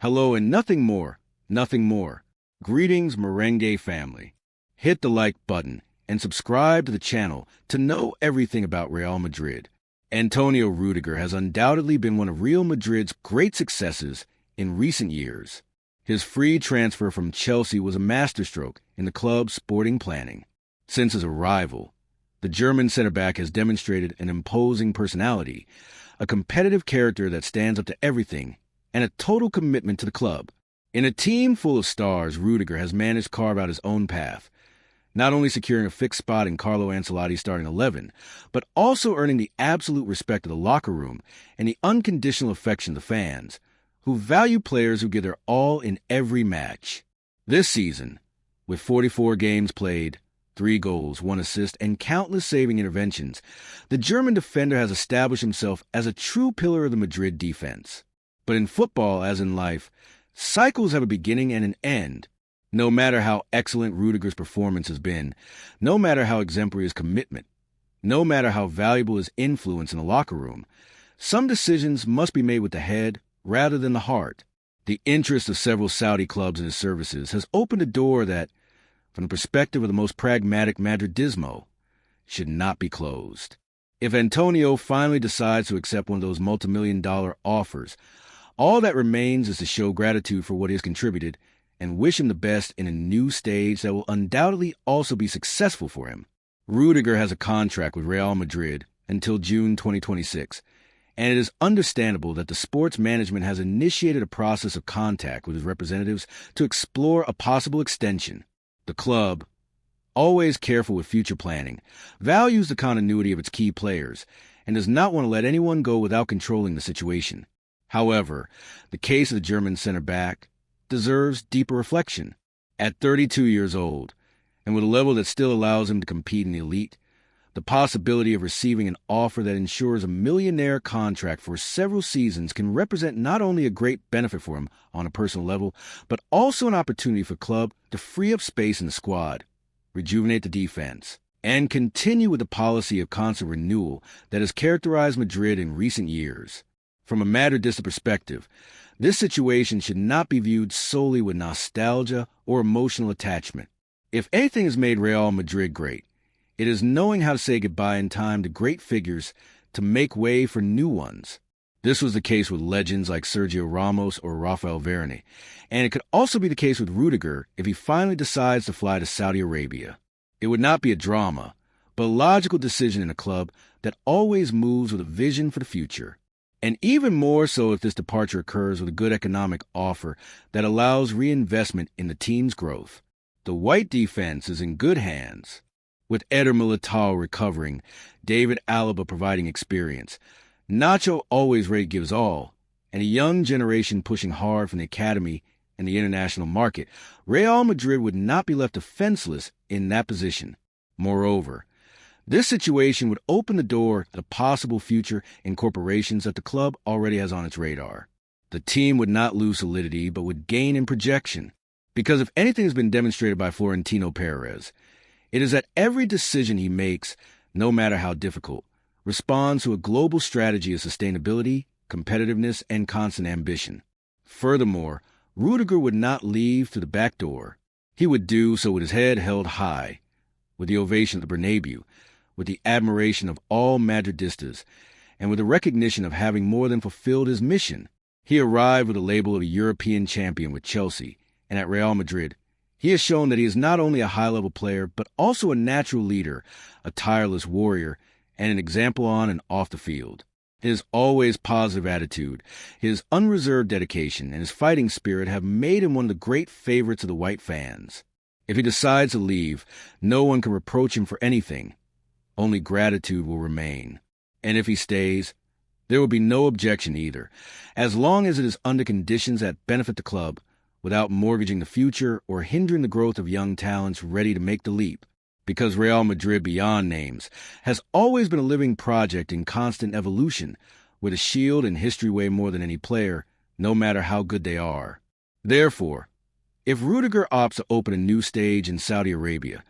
Hello and nothing more, nothing more. Greetings, Merengue family. Hit the like button and subscribe to the channel to know everything about Real Madrid. Antonio Rudiger has undoubtedly been one of Real Madrid's great successes in recent years. His free transfer from Chelsea was a masterstroke in the club's sporting planning. Since his arrival, the German center-back has demonstrated an imposing personality, a competitive character that stands up to everything, and a total commitment to the club. In a team full of stars, Rudiger has managed to carve out his own path, not only securing a fixed spot in Carlo Ancelotti's starting 11, but also earning the absolute respect of the locker room and the unconditional affection of the fans, who value players who give their all in every match. This season, with 44 games played, 3 goals, 1 assist, and countless saving interventions, the German defender has established himself as a true pillar of the Madrid defense. But in football, as in life, cycles have a beginning and an end. No matter how excellent Rudiger's performance has been, no matter how exemplary his commitment, no matter how valuable his influence in the locker room, some decisions must be made with the head rather than the heart. The interest of several Saudi clubs in his services has opened a door that, from the perspective of the most pragmatic Madridismo, should not be closed. If Antonio finally decides to accept one of those multi-million-dollar offers, all that remains is to show gratitude for what he has contributed and wish him the best in a new stage that will undoubtedly also be successful for him. Rudiger has a contract with Real Madrid until June 2026, and it is understandable that the sports management has initiated a process of contact with his representatives to explore a possible extension. The club, always careful with future planning, values the continuity of its key players and does not want to let anyone go without controlling the situation. However, the case of the German center-back deserves deeper reflection. At 32 years old, and with a level that still allows him to compete in the elite, the possibility of receiving an offer that ensures a millionaire contract for several seasons can represent not only a great benefit for him on a personal level, but also an opportunity for the club to free up space in the squad, rejuvenate the defense, and continue with the policy of constant renewal that has characterized Madrid in recent years. From a Madridista perspective, this situation should not be viewed solely with nostalgia or emotional attachment. If anything has made Real Madrid great, it is knowing how to say goodbye in time to great figures to make way for new ones. This was the case with legends like Sergio Ramos or Rafael Varane, and it could also be the case with Rudiger if he finally decides to fly to Saudi Arabia. It would not be a drama, but a logical decision in a club that always moves with a vision for the future. And even more so if this departure occurs with a good economic offer that allows reinvestment in the team's growth. The white defense is in good hands. With Eder Militao recovering, David Alaba providing experience, Nacho always ready to give his all, and a young generation pushing hard from the academy and the international market, Real Madrid would not be left defenseless in that position. Moreover, this situation would open the door to possible future incorporations that the club already has on its radar. The team would not lose solidity, but would gain in projection. Because if anything has been demonstrated by Florentino Perez, it is that every decision he makes, no matter how difficult, responds to a global strategy of sustainability, competitiveness, and constant ambition. Furthermore, Rudiger would not leave through the back door. He would do so with his head held high, with the ovation of the Bernabeu, with the admiration of all Madridistas, and with the recognition of having more than fulfilled his mission. He arrived with the label of a European champion with Chelsea, and at Real Madrid, he has shown that he is not only a high-level player, but also a natural leader, a tireless warrior, and an example on and off the field. His always positive attitude, his unreserved dedication, and his fighting spirit have made him one of the great favorites of the white fans. If he decides to leave, no one can reproach him for anything. Only gratitude will remain. And if he stays, there will be no objection either, as long as it is under conditions that benefit the club, without mortgaging the future or hindering the growth of young talents ready to make the leap. Because Real Madrid beyond names has always been a living project in constant evolution, where the shield and history weigh more than any player, no matter how good they are. Therefore, if Rudiger opts to open a new stage in Saudi Arabia,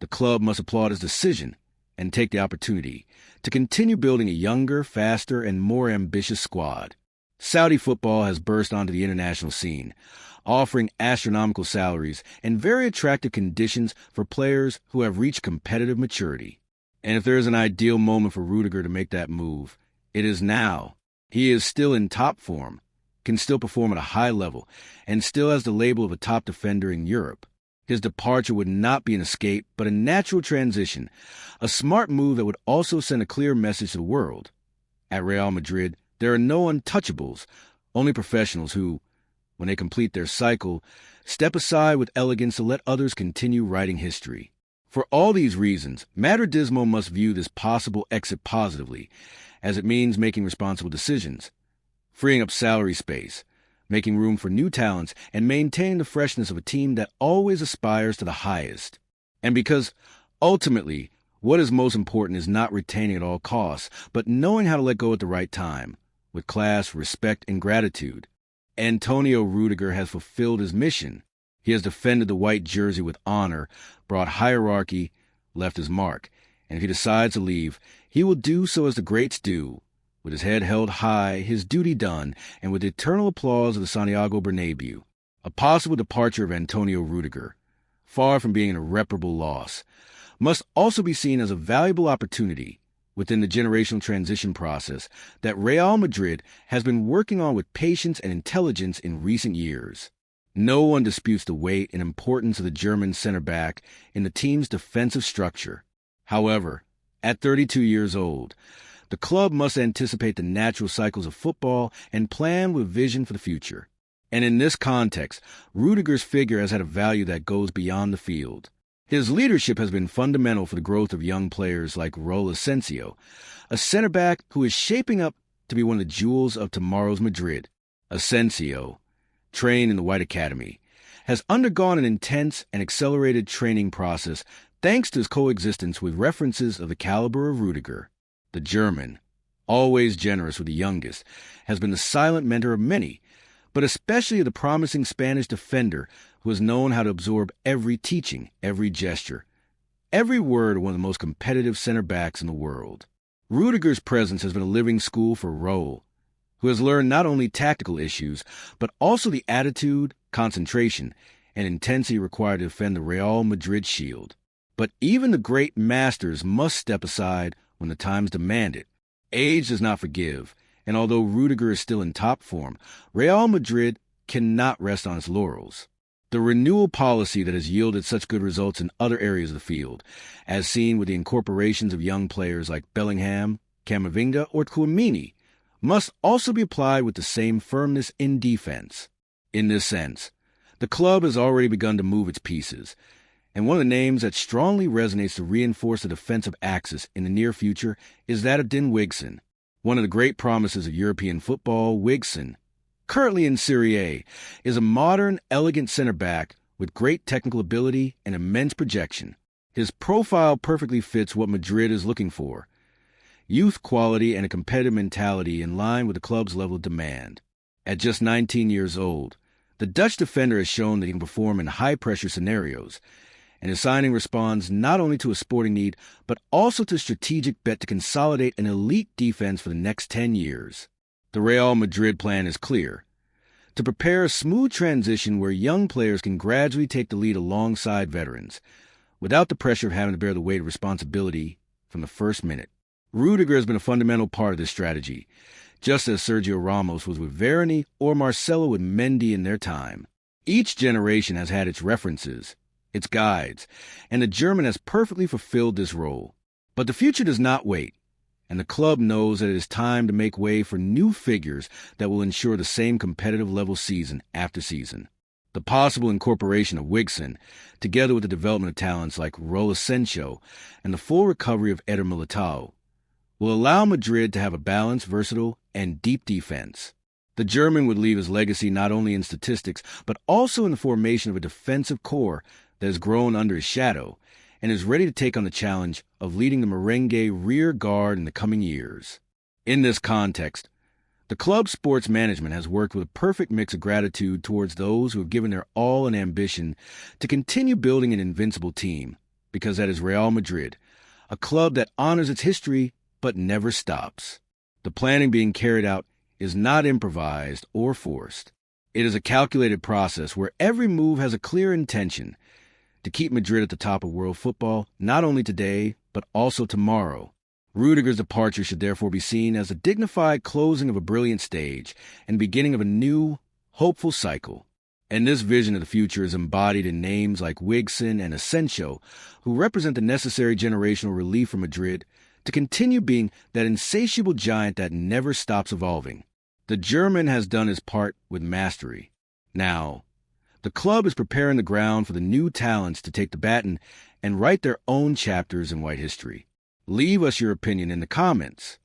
the club must applaud his decision and take the opportunity to continue building a younger, faster, and more ambitious squad. Saudi football has burst onto the international scene, offering astronomical salaries and very attractive conditions for players who have reached competitive maturity. And if there is an ideal moment for Rudiger to make that move, it is now. He is still in top form, can still perform at a high level, and still has the label of a top defender in Europe. His departure would not be an escape, but a natural transition, a smart move that would also send a clear message to the world. At Real Madrid, there are no untouchables, only professionals who, when they complete their cycle, step aside with elegance to let others continue writing history. For all these reasons, Madridismo must view this possible exit positively, as it means making responsible decisions, freeing up salary space, making room for new talents, and maintaining the freshness of a team that always aspires to the highest. And because, ultimately, what is most important is not retaining at all costs, but knowing how to let go at the right time, with class, respect, and gratitude. Antonio Rudiger has fulfilled his mission. He has defended the white jersey with honor, brought hierarchy, left his mark, and if he decides to leave, he will do so as the greats do, with his head held high, his duty done, and with the eternal applause of the Santiago Bernabéu. A possible departure of Antonio Rudiger, far from being an irreparable loss, must also be seen as a valuable opportunity within the generational transition process that Real Madrid has been working on with patience and intelligence in recent years. No one disputes the weight and importance of the German center-back in the team's defensive structure. However, at 32 years old, the club must anticipate the natural cycles of football and plan with vision for the future. And in this context, Rudiger's figure has had a value that goes beyond the field. His leadership has been fundamental for the growth of young players like Raul Asensio, a center-back who is shaping up to be one of the jewels of tomorrow's Madrid. Asensio, trained in the White Academy, has undergone an intense and accelerated training process thanks to his coexistence with references of the caliber of Rudiger. The German, always generous with the youngest, has been the silent mentor of many, but especially the promising Spanish defender who has known how to absorb every teaching, every gesture, every word of one of the most competitive center-backs in the world. Rudiger's presence has been a living school for Raul, who has learned not only tactical issues, but also the attitude, concentration, and intensity required to defend the Real Madrid shield. But even the great masters must step aside when the times demand it. Age does not forgive, and although Rudiger is still in top form, Real Madrid cannot rest on its laurels. The renewal policy that has yielded such good results in other areas of the field, as seen with the incorporations of young players like Bellingham, Camavinga, or Tchouaméni, must also be applied with the same firmness in defense. In this sense, the club has already begun to move its pieces, and one of the names that strongly resonates to reinforce the defensive axis in the near future is that of Dean Wigson. One of the great promises of European football, Wigson, currently in Serie A, is a modern, elegant center-back with great technical ability and immense projection. His profile perfectly fits what Madrid is looking for: youth, quality, and a competitive mentality in line with the club's level of demand. At just 19 years old, the Dutch defender has shown that he can perform in high-pressure scenarios, and his signing responds not only to a sporting need, but also to a strategic bet to consolidate an elite defense for the next 10 years. The Real Madrid plan is clear: to prepare a smooth transition where young players can gradually take the lead alongside veterans, without the pressure of having to bear the weight of responsibility from the first minute. Rudiger has been a fundamental part of this strategy, just as Sergio Ramos was with Varane or Marcelo with Mendy in their time. Each generation has had its references, its guides, and the German has perfectly fulfilled this role. But the future does not wait, and the club knows that it is time to make way for new figures that will ensure the same competitive level season after season. The possible incorporation of Wigson, together with the development of talents like Raul Asensio and the full recovery of Eder Militao, will allow Madrid to have a balanced, versatile, and deep defense. The German would leave his legacy not only in statistics, but also in the formation of a defensive core that has grown under his shadow and is ready to take on the challenge of leading the merengue rear guard in the coming years. In this context, the club's sports management has worked with a perfect mix of gratitude towards those who have given their all and ambition to continue building an invincible team, because that is Real Madrid, a club that honors its history but never stops. The planning being carried out is not improvised or forced. It is a calculated process where every move has a clear intention to keep Madrid at the top of world football, not only today, but also tomorrow. Rudiger's departure should therefore be seen as a dignified closing of a brilliant stage and beginning of a new, hopeful cycle. And this vision of the future is embodied in names like Wigson and Asensio, who represent the necessary generational relief for Madrid to continue being that insatiable giant that never stops evolving. The German has done his part with mastery. Now, the club is preparing the ground for the new talents to take the baton and write their own chapters in white history. Leave us your opinion in the comments.